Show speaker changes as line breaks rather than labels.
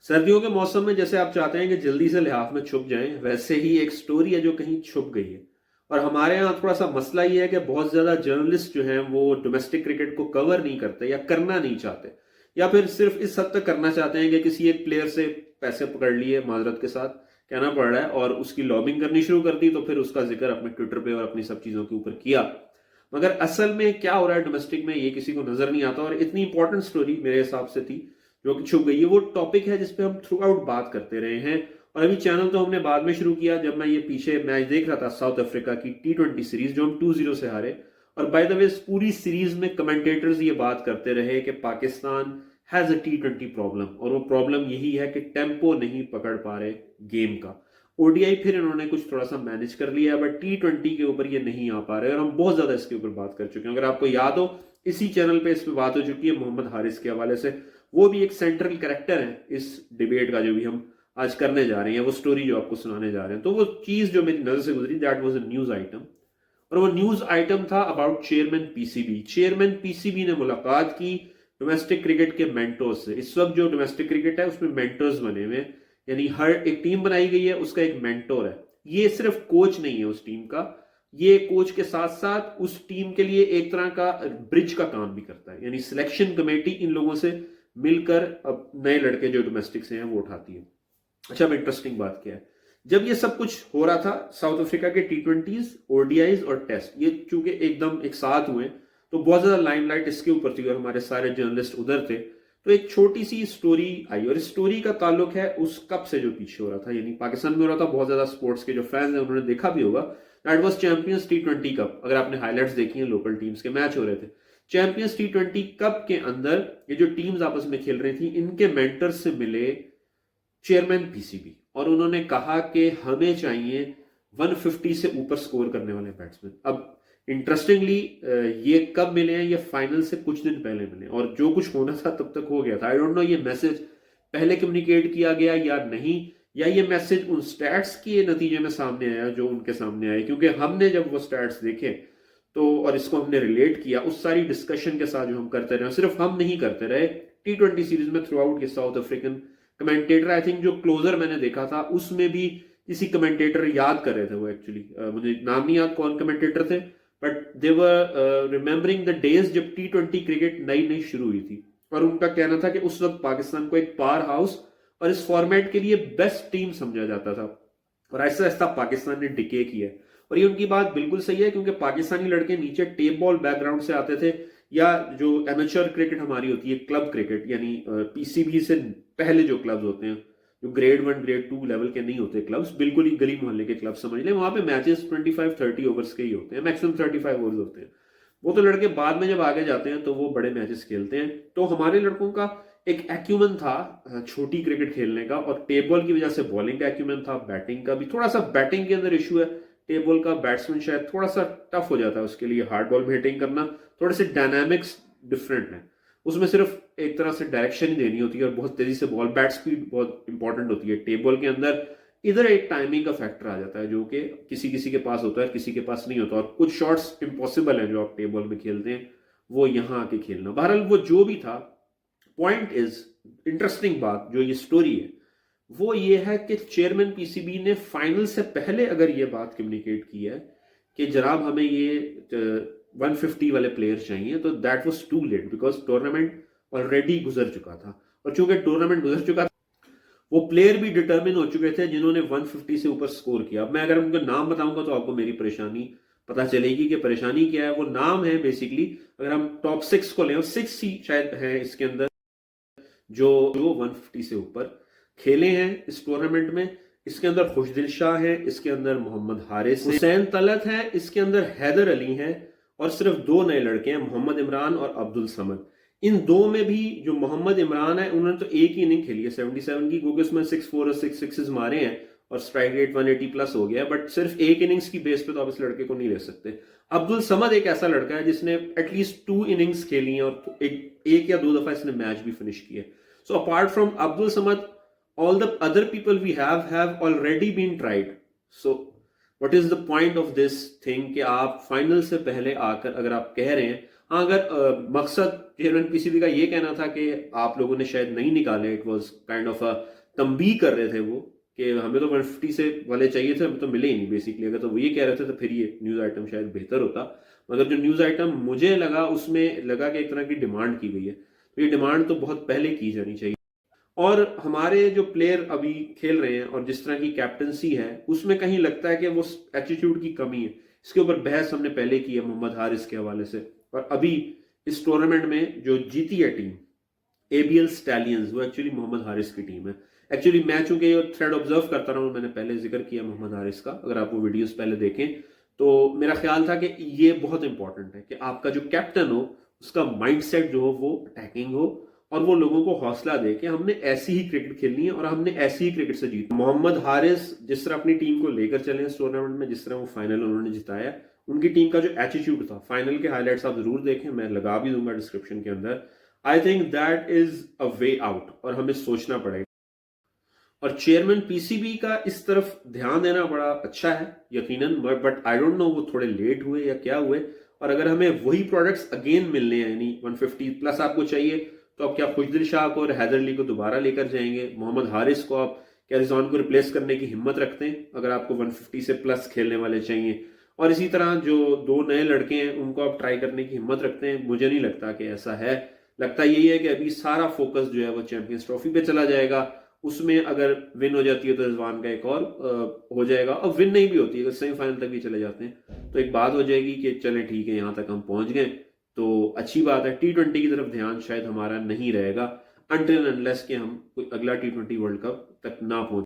सर्दियों के मौसम में जैसे आप चाहते हैं कि जल्दी से लिहाफ में छुप जाएं, वैसे ही एक स्टोरी है जो कहीं छुप गई है। और हमारे यहाँ थोड़ा सा मसला ये है कि बहुत ज्यादा जर्नलिस्ट जो हैं वो डोमेस्टिक क्रिकेट को कवर नहीं करते या करना नहीं चाहते, या फिर सिर्फ इस हद तक करना चाहते हैं कि किसी एक प्लेयर से पैसे पकड़ लिए, माजरत के साथ कहना पड़ रहा है, और उसकी लॉबिंग करनी शुरू कर दी, तो फिर उसका जिक्र अपने ट्विटर पे और अपनी सब चीजों के ऊपर किया। मगर असल में क्या हो रहा है डोमेस्टिक में, ये किसी को नजर नहीं आता। और इतनी इंपॉर्टेंट स्टोरी मेरे हिसाब से थी जो कि छुप गई है, वो टॉपिक है जिसपे हम थ्रू आउट बात करते रहे हैं। और अभी चैनल तो हमने बाद में शुरू किया, जब मैं ये पीछे मैच देख रहा था साउथ अफ्रीका की T20 सीरीज जो हम 2-0 से हारे। और बाय द वे पूरी सीरीज में कमेंटेटर्स ये बात करते रहे कि Pakistan has a T20 problem, और वो प्रॉब्लम यही है कि टेम्पो नहीं पकड़ पा रहे गेम का। ओडीआई फिर इन्होंने कुछ थोड़ा सा मैनेज कर लिया, बट T20 के ऊपर ये नहीं आ पा रहे, और हम बहुत ज्यादा इसके ऊपर बात कर चुके हैं। अगर आपको याद हो, इसी चैनल पे इस पे बात हो चुकी है मोहम्मद हारिस के हवाले से। वो भी एक सेंट्रल कैरेक्टर है इस डिबेट का जो भी हम आज करने जा रहे हैं, वो स्टोरी जो आपको सुनाने जा रहे हैं। तो वो चीज जो मेरी नजर से गुजरी, that was a news item. और वो न्यूज आइटम था about chairman PCB. Chairman PCB ने मुलाकात की डोमेस्टिक क्रिकेट के मेंटर्स से। इस वक्त जो डोमेस्टिक क्रिकेट है उसमें मेंटर्स बने हुए हैं, यानी हर एक टीम बनाई गई है, उसका एक मेंटोर है। ये सिर्फ कोच नहीं है उस टीम का, ये कोच के साथ साथ उस टीम के लिए एक तरह का ब्रिज का काम भी करता है, यानी सिलेक्शन कमेटी इन लोगों से मिलकर अब नए लड़के जो डोमेस्टिक से हैं वो उठाती है। अच्छा, अब इंटरेस्टिंग बात क्या है, जब ये सब कुछ हो रहा था, साउथ अफ्रीका के T20s, ODIs और टेस्ट, ये चूंकि एकदम एक साथ हुए, तो बहुत ज्यादा लाइमलाइट इसके ऊपर थी और हमारे सारे जर्नलिस्ट उधर थे। तो एक छोटी सी स्टोरी आई, और इस स्टोरी का ताल्लुक है उस कप से जो पीछे हो रहा था, यानी पाकिस्तान में हो रहा था। बहुत ज्यादा स्पोर्ट्स के जो फैंस हैं उन्होंने देखा भी होगा, that was champions T20 cup. अगर आपने हाईलाइट्स देखी हैं, लोकल टीम्स के मैच हो रहे थे। चैंपियंस T20 कप के अंदर ये जो टीम्स आपस में खेल रही थी, इनके मेंटर्स से मिले चेयरमैन पीसीबी, और उन्होंने कहा कि हमें चाहिए 150 से ऊपर स्कोर करने वाले बैट्समैन। अब इंटरेस्टिंगली ये कब मिले हैं, ये फाइनल से कुछ दिन पहले मिले, और जो कुछ होना था तब तक हो गया था। आई डोंट नो ये मैसेज पहले कम्युनिकेट किया गया या नहीं, या ये मैसेज उन स्टैट्स के नतीजे में सामने आया जो उनके सामने आए। क्योंकि हमने जब वो स्टैट्स देखे तो, और इसको हमने रिलेट किया उस सारी डिस्कशन के साथ जो हम करते रहे, सिर्फ हम नहीं करते रहे, T20 सीरीज में थ्रू आउट ये south African commentator, I think जो क्लोजर मैंने देखा था उसमें भी किसी कमेंटेटर याद कर रहे थे वो, एक्चुअली मुझे नाम नहीं याद कौन कमेंटेटर थे, but they were remembering the days जब T20 क्रिकेट नई नई शुरू हुई थी। और उनका कहना था कि उस वक्त पाकिस्तान को एक पावर हाउस और इस फॉर्मेट के लिए बेस्ट टीम समझा जाता था, और ऐसा ऐसा पाकिस्तान ने डिके किया है। और ये उनकी बात बिल्कुल सही है, क्योंकि पाकिस्तानी लड़के नीचे टेप बॉल बैकग्राउंड से आते थे, या जो एमेच्योर क्रिकेट हमारी होती है, क्लब क्रिकेट, यानी पीसीबी से पहले जो क्लब्स होते हैं, जो ग्रेड 1 ग्रेड 2 लेवल के नहीं होते क्लब्स, बिल्कुल ही गली मोहल्ले के क्लब समझ लें, वहां पे मैचेस 25-30 ओवर्स के ही होते हैं, मैक्सिमम 35 ओवर्स होते हैं। वो तो लड़के बाद में जब आगे जाते हैं तो वो बड़े मैचेस खेलते हैं। तो हमारे लड़कों का एक एक्यूमन था छोटी क्रिकेट खेलने का, और टेप बॉल की वजह से बॉलिंग का एक्यूमन था, बैटिंग का भी थोड़ा सा, बैटिंग के अंदर इशू है। टेप बॉल का बैट्समैन शायद थोड़ा सा टफ हो जाता है उसके लिए, हार्ड बॉल में हिटिंग करना, थोड़े से डायनामिक्स डिफरेंट है। उसमें सिर्फ एक तरह से डायरेक्शन ही देनी होती है, और बहुत तेजी से बॉल, बैट स्पीड बहुत इंपॉर्टेंट होती है। टेप बॉल के अंदर इधर एक टाइमिंग का फैक्टर आ जाता है, जो कि किसी किसी के पास होता है, किसी के पास नहीं होता, और कुछ शॉट्स इम्पॉसिबल है जो आप टेप बॉल में खेलते हैं, वो यहाँ आके खेलना। बहरहाल वो जो भी था, पॉइंट इज, इंटरेस्टिंग बात जो ये स्टोरी है वो ये है कि चेयरमैन पीसीबी ने फाइनल से पहले अगर ये बात कम्युनिकेट की है कि जनाब हमें ये 150 वाले प्लेयर चाहिए, तो that was too late, because tournament already गुजर चुका था। और चूंकि टूर्नामेंट गुजर चुका था, वो प्लेयर भी डिटर्मिन हो चुके थे जिन्होंने 150 से ऊपर स्कोर किया। अब मैं अगर उनका नाम बताऊंगा तो आपको मेरी परेशानी पता चलेगी कि परेशानी क्या है। वो नाम है बेसिकली, अगर हम टॉप 6 को लें, 6 ही शायद है इसके अंदर जो 150 से ऊपर खेले हैं इस टूर्नामेंट में। इसके अंदर खुशदिल शाह है, इसके अंदर मोहम्मद हारिस, हुसैन तलत है, इसके अंदर हैदर अली है, और सिर्फ 2 नए लड़के हैं, मोहम्मद इमरान और अब्दुल समद। इन 2 में भी जो मोहम्मद इमरान है, उन्होंने तो एक ही इनिंग खेली है 77 की, क्योंकि उसमें 6 4 और 6 सिक्सेस मारे हैं, और स्ट्राइक रेट 180 प्लस हो गया, बट सिर्फ एक इनिंग्स की बेस पे तो आप इस लड़के को नहीं ले सकते। अब्दुल समद एक ऐसा लड़का है जिसने एटलीस्ट 2 इनिंग्स खेली हैं, और एक या 2 दफा इसने मैच भी फिनिश किए। So apart from Abdul Samad, all the other people we have already been tried. So what is the point of this thing कि आप फाइनल से पहले आकर अगर आप कह रहे हैं हाँ, अगर मकसद चेयरमैन पीसीबी का ये कहना था कि आप लोगों ने शायद नहीं निकाले, it was kind of a तंबीह कर रहे थे वो कि हमें तो 150 से वाले चाहिए थे, हमें तो मिले ही नहीं बेसिकली। अगर तो वो ये कह रहे थे तो फिर ये न्यूज़ आइटम शायद बेहतर होता। मगर जो न्यूज़ आइटम मुझे लगा उसमें लगा कि एक तरह की डिमांड की गई है, तो ये डिमांड तो बहुत पहले की जानी चाहिए। और हमारे जो प्लेयर अभी खेल रहे हैं और जिस तरह की कैप्टनसी है उसमें कहीं लगता है कि वो एटीट्यूड की कमी है। इसके ऊपर बहस हमने पहले की है मोहम्मद हारिस के हवाले से। और अभी इस टूर्नामेंट में जो जीती है टीम एबीएल स्टैलियंस, वो एक्चुअली मोहम्मद हारिस की टीम है। एक्चुअली मैं चूंकि ये थ्रेड ऑब्जर्व करता रहा हूँ, मैंने पहले जिक्र किया मोहम्मद हारिस का, अगर आप वो वीडियोस पहले देखें तो मेरा ख्याल था कि ये बहुत इंपॉर्टेंट है कि आपका जो कैप्टन हो उसका माइंडसेट जो हो वो अटैकिंग हो और वो लोगों को हौसला दे कि हमने ऐसी ही क्रिकेट खेलनी है और हमने ऐसी ही क्रिकेट से जीतना। मोहम्मद हारिस जिस तरह अपनी टीम को लेकर चले इस टूर्नामेंट में, जिस तरह वो फाइनल उन्होंने जिताया, उनकी टीम का जो एटीट्यूड था, फाइनल के हाईलाइट्स आप जरूर देखें, मैं लगा भी दूंगा डिस्क्रिप्शन के अंदर। I think that is a way out और हमें सोचना पड़ेगा। और चेयरमैन पीसीबी का इस तरफ ध्यान देना बड़ा अच्छा है यकीनन, बट आई डोंट नो वो थोड़े लेट हुए या क्या हुए। और अगर हमें वही प्रोडक्ट्स अगेन मिलने हैं, यानी 150 प्लस आपको चाहिए, तो आप क्या खुशदिल शाह को और हैदर अली को दोबारा लेकर जाएंगे? मोहम्मद हारिस को आप क्या रिजवान को रिप्लेस करने की हिम्मत रखते हैं अगर आपको 150 से प्लस खेलने वाले चाहिए? और इसी तरह जो दो नए लड़के हैं उनको आप ट्राई करने की हिम्मत रखते हैं? मुझे नहीं लगता कि ऐसा है। लगता यही है कि अभी सारा फोकस जो है वो चैंपियंस ट्रॉफी पे चला जाएगा। उसमें अगर विन हो जाती है तो रिजवान का एक और हो जाएगा, और विन नहीं भी होती है, अगर सेमीफाइनल तक भी चले जाते हैं तो एक बात हो जाएगी कि चले ठीक है यहाँ तक हम पहुंच गए तो अच्छी बात है। T20 की तरफ ध्यान शायद हमारा नहीं रहेगा अनटिल अनलेस कि हम कोई अगला T20 वर्ल्ड कप तक ना पहुंच